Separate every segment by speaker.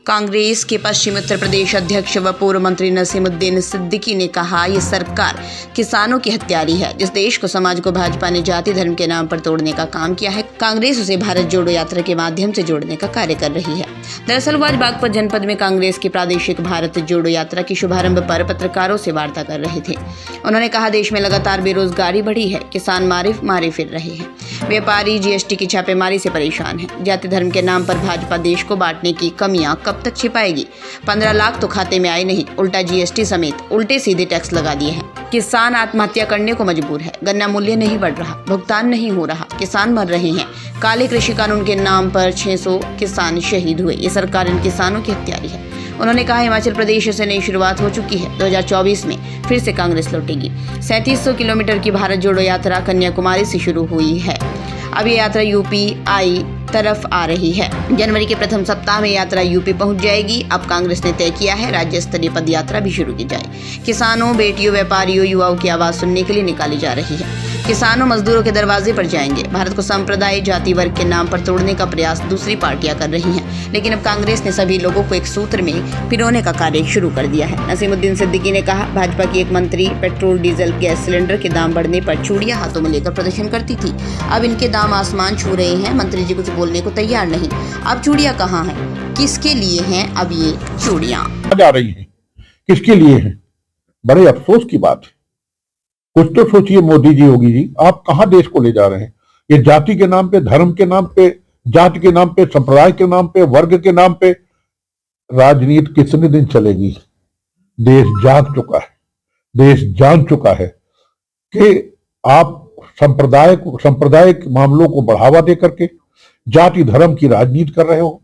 Speaker 1: कांग्रेस के पश्चिमी उत्तर प्रदेश अध्यक्ष व पूर्व मंत्री नसीमुद्दीन सिद्दीकी ने कहा, ये सरकार किसानों की हत्यारी है। जिस देश को समाज को भाजपा ने जाति धर्म के नाम पर तोड़ने का काम किया है, कांग्रेस उसे भारत जोड़ो यात्रा के माध्यम से जोड़ने का कार्य कर रही है। दरअसल वो आज बागपत जनपद में कांग्रेस की प्रादेशिक भारत जोड़ो यात्रा की शुभारंभ पर पत्रकारों से वार्ता कर रहे थे। उन्होंने कहा, देश में लगातार बेरोजगारी बढ़ी है, किसान मारे फिर रहे हैं, व्यापारी जीएसटी की छापेमारी से परेशान है। जाति धर्म के नाम पर भाजपा देश को बांटने की कमियां कब तक छिपाएगी? 15 लाख तो खाते में आए नहीं, उल्टा जीएसटी समेत उल्टे सीधे टैक्स लगा दिए हैं। किसान आत्महत्या करने को मजबूर है, गन्ना मूल्य नहीं बढ़ रहा, भुगतान नहीं हो रहा, किसान मर रहे हैं। काले कृषि कानून के नाम पर 600 किसान शहीद हुए। ये सरकार इन किसानों की हत्यारी है। उन्होंने कहा, हिमाचल प्रदेश से नई शुरुआत हो चुकी है। 2024 में फिर से कांग्रेस लौटेगी। 3700 किलोमीटर की भारत जोड़ो यात्रा कन्याकुमारी से शुरू हुई है। अब ये यात्रा यूपी तरफ आ रही है। जनवरी के प्रथम सप्ताह में यात्रा यूपी पहुंच जाएगी। अब कांग्रेस ने तय किया है, राज्य स्तरीय पद यात्रा भी शुरू की जाए। किसानों, बेटियों, व्यापारियों, युवाओं की आवाज सुनने के लिए निकाली जा रही है। किसानों, मजदूरों के दरवाजे पर जाएंगे। भारत को संप्रदाय, जाति, वर्ग के नाम पर तोड़ने का प्रयास दूसरी पार्टियां कर रही हैं, लेकिन अब कांग्रेस ने सभी लोगों को एक सूत्र में पिरोने का कार्य शुरू कर दिया है। नसीमुद्दीन सिद्दीकी ने कहा, भाजपा की एक मंत्री पेट्रोल डीजल गैस सिलेंडर के दाम बढ़ने पर चूड़ियां हाथों में लेकर प्रदर्शन करती थी। अब इनके दाम आसमान छू रहे हैं। मंत्री जी कुछ बोलने को तैयार नहीं। अब चूड़ियां कहाँ हैं? किसके लिए हैं अब ये चूड़ियां?
Speaker 2: जा रही हैं, किसके लिए हैं? बड़े अफसोस की बात है। कुछ तो सोचिए मोदी जी, योगी जी, आप कहां देश को ले जा रहे हैं? ये जाति के नाम पे, धर्म के नाम पे, जाति के नाम पे, संप्रदाय के नाम पे, वर्ग के नाम पे राजनीति कितने दिन चलेगी? देश जाग चुका है, देश जान चुका है कि आप सांप्रदायिक मामलों को बढ़ावा दे करके जाति धर्म की राजनीति कर रहे हो,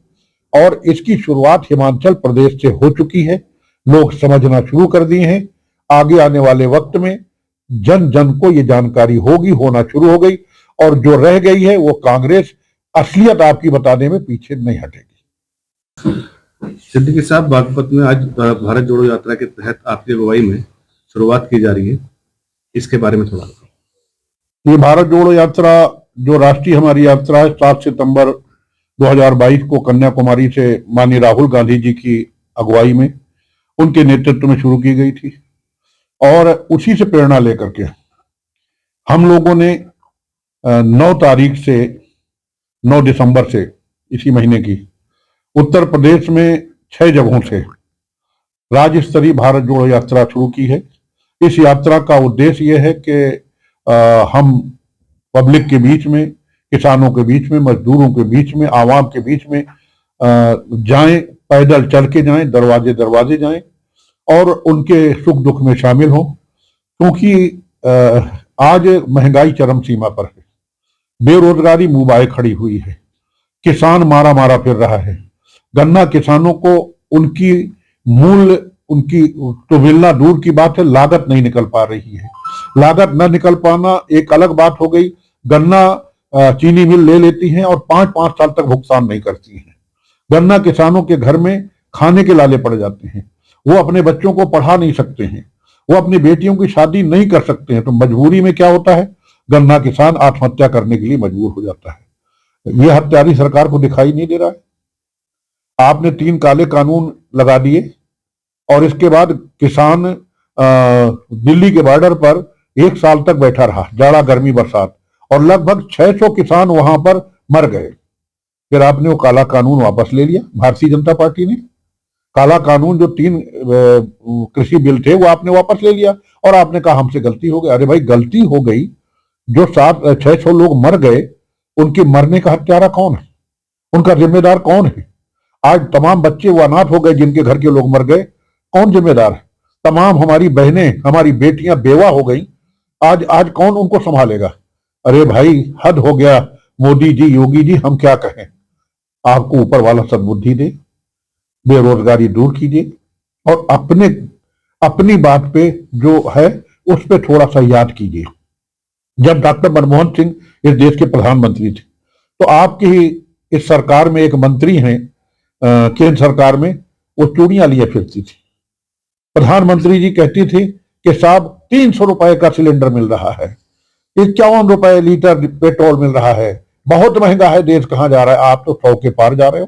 Speaker 2: और इसकी शुरुआत हिमाचल प्रदेश से हो चुकी है। लोग समझना शुरू कर दिए हैं। आगे आने वाले वक्त में जन जन को ये जानकारी होना शुरू हो गई, और जो रह गई है वो कांग्रेस असलियत आपकी बताने में पीछे नहीं हटेगी।
Speaker 3: सिद्दीकी साहब, बागपत में आज भारत जोड़ो यात्रा के तहत आपकी अगुवाई में शुरुआत की जा रही है, इसके बारे में थोड़ा।
Speaker 2: ये भारत जोड़ो यात्रा जो राष्ट्रीय हमारी यात्रा है, 7 सितंबर 2022 को कन्याकुमारी से माननीय राहुल गांधी जी की अगुवाई में, उनके नेतृत्व में शुरू की गई थी, और उसी से प्रेरणा लेकर के हम लोगों ने 9 दिसंबर से इसी महीने की उत्तर प्रदेश में 6 जगहों से राज्य स्तरीय भारत जोड़ो यात्रा शुरू की है। इस यात्रा का उद्देश्य यह है कि हम पब्लिक के बीच में, किसानों के बीच में, मजदूरों के बीच में, आवाम के बीच में जाएं, पैदल चल के जाएं, दरवाजे दरवाजे जाएं और उनके सुख दुख में शामिल हों। क्योंकि आज महंगाई चरम सीमा पर है, बेरोजगारी मुंह बाए खड़ी हुई है, किसान मारा फिर रहा है। गन्ना किसानों को उनकी तो मिलना दूर की बात है, लागत नहीं निकल पा रही है। लागत न निकल पाना एक अलग बात हो गई। गन्ना चीनी मिल ले लेती हैं और 5-5 साल तक भुगतान नहीं करती हैं। गन्ना किसानों के घर में खाने के लाले पड़ जाते हैं। वो अपने बच्चों को पढ़ा नहीं सकते हैं, वो अपनी बेटियों की शादी नहीं कर सकते हैं। तो मजबूरी में क्या होता है, गन्ना किसान आत्महत्या करने के लिए मजबूर हो जाता है। यह हत्यारी सरकार को दिखाई नहीं दे रहा है। आपने 3 काले कानून लगा दिए, और इसके बाद किसान दिल्ली के बॉर्डर पर 1 साल तक बैठा रहा, जाड़ा गर्मी बरसात, और लगभग 600 किसान वहां पर मर गए। फिर आपने वो काला कानून वापस ले लिया। भारतीय जनता पार्टी ने काला कानून, जो 3 कृषि बिल थे, वो आपने वापस ले लिया, और आपने कहा हमसे गलती हो गई। अरे भाई, गलती हो गई, जो 600 लोग मर गए, उनके मरने का हत्यारा कौन है? उनका जिम्मेदार कौन है? आज तमाम बच्चे वो अनाथ हो गए जिनके घर के लोग मर गए, कौन जिम्मेदार है? तमाम हमारी बहनें, हमारी बेटियां बेवा हो गई, आज कौन उनको संभालेगा? अरे भाई, हद हो गया। मोदी जी, योगी जी, हम क्या कहें? आपको ऊपर वाला सद्बुद्धि दे, बेरोजगारी दूर कीजिए, और अपनी बात पे जो है उस पे थोड़ा सा याद कीजिए। जब डॉक्टर मनमोहन सिंह इस देश के प्रधानमंत्री थे, तो आपकी ही इस सरकार में एक मंत्री हैं, केंद्र सरकार में, वो चूड़ियां लिए फिरती थी। प्रधानमंत्री जी कहती थी कि साहब 300 रुपए का सिलेंडर मिल रहा है, 51 रुपए लीटर पेट्रोल मिल रहा है, बहुत महंगा है, देश कहां जा रहा है? आप तो 100 के पार जा रहे हो।